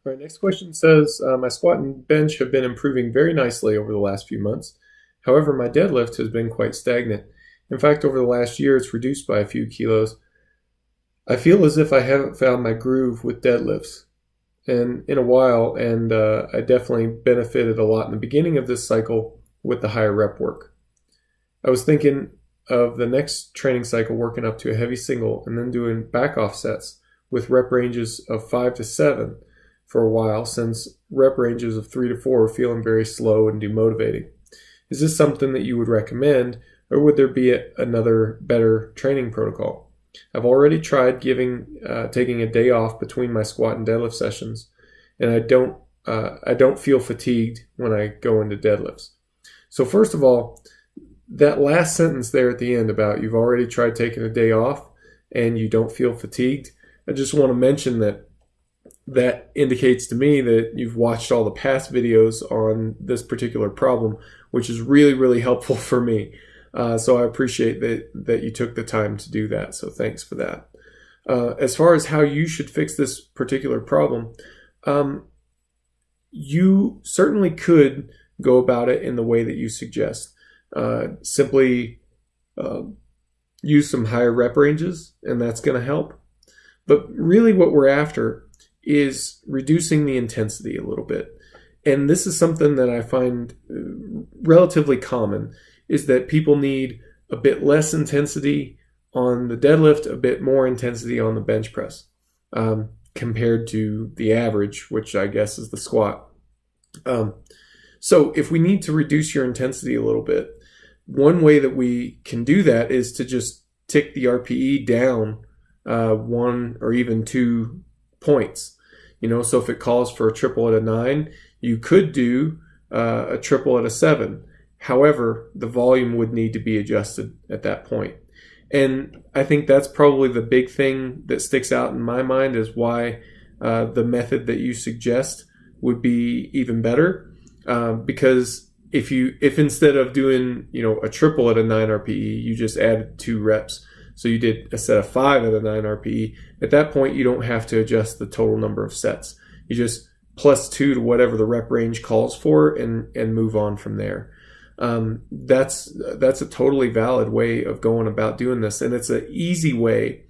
All right, next question says, my squat and bench have been improving very nicely over the last few months. However, my deadlift has been quite stagnant. In fact, over the last year, it's reduced by a few kilos. I feel as if I haven't found my groove with deadlifts and in a while, and I definitely benefited a lot in the beginning of this cycle with the higher rep work. I was thinking of the next training cycle working up to a heavy single and then doing back off sets with rep ranges of 5 to 7 for a while, since rep ranges of 3 to 4 are feeling very slow and demotivating. Is this something that you would recommend, or would there be another better training protocol? I've already tried taking a day off between my squat and deadlift sessions, and I don't feel fatigued when I go into deadlifts. So first of all, that last sentence there at the end about you've already tried taking a day off and you don't feel fatigued, I just want to mention that indicates to me that you've watched all the past videos on this particular problem, which is really, really helpful for me. So I appreciate that you took the time to do that. So thanks for that. As far as how you should fix this particular problem, you certainly could go about it in the way that you suggest. Simply use some higher rep ranges, and that's going to help. But really what we're after is reducing the intensity a little bit. And this is something that I find relatively common, is that people need a bit less intensity on the deadlift, a bit more intensity on the bench press, compared to the average, which I guess is the squat. So if we need to reduce your intensity a little bit, one way that we can do that is to just tick the RPE down 1 or even 2 points. So if it calls for a triple at a 9, you could do a triple at a 7. However, the volume would need to be adjusted at that point. And I think that's probably the big thing that sticks out in my mind, is why the method that you suggest would be even better. Because if instead of doing a triple at a 9 RPE, you just added 2 reps, so you did a set of 5 at a 9 RPE, at that point you don't have to adjust the total number of sets. You just plus 2 to whatever the rep range calls for and move on from there. That's a totally valid way of going about doing this, and it's an easy way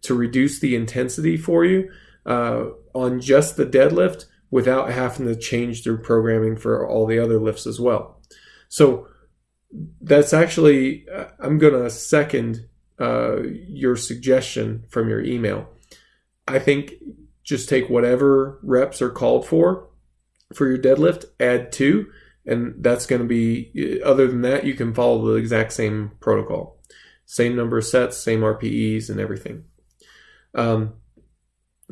to reduce the intensity for you on just the deadlift without having to change their programming for all the other lifts as well. So that's actually, I'm going to second your suggestion from your email. I think just take whatever reps are called for your deadlift, add 2, and that's going to be, other than that, you can follow the exact same protocol. Same number of sets, same RPEs and everything.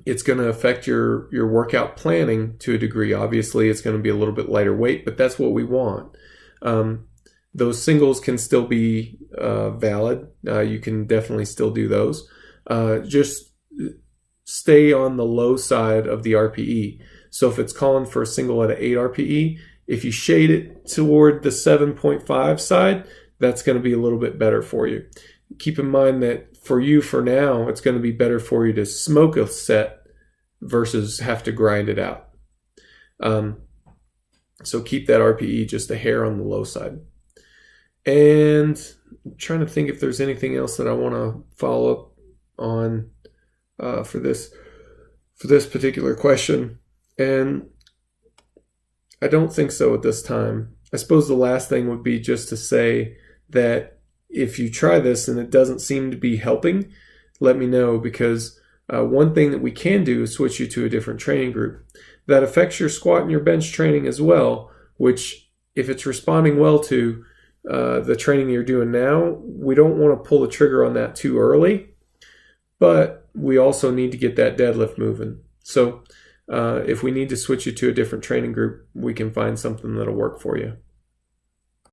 It's going to affect your workout planning to a degree. Obviously, it's going to be a little bit lighter weight, but that's what we want. Those singles can still be valid. You can definitely still do those. Just stay on the low side of the RPE. So if it's calling for a single at an 8 RPE, if you shade it toward the 7.5 side, that's going to be a little bit better for you. Keep in mind that for you, for now, it's going to be better for you to smoke a set versus have to grind it out. So keep that RPE just a hair on the low side. And I'm trying to think if there's anything else that I want to follow up on for this particular question. And I don't think so at this time. I suppose the last thing would be just to say that if you try this and it doesn't seem to be helping, let me know, because one thing that we can do is switch you to a different training group. That affects your squat and your bench training as well, which if it's responding well to the training you're doing now, we don't want to pull the trigger on that too early, but we also need to get that deadlift moving. So if we need to switch you to a different training group, we can find something that'll work for you.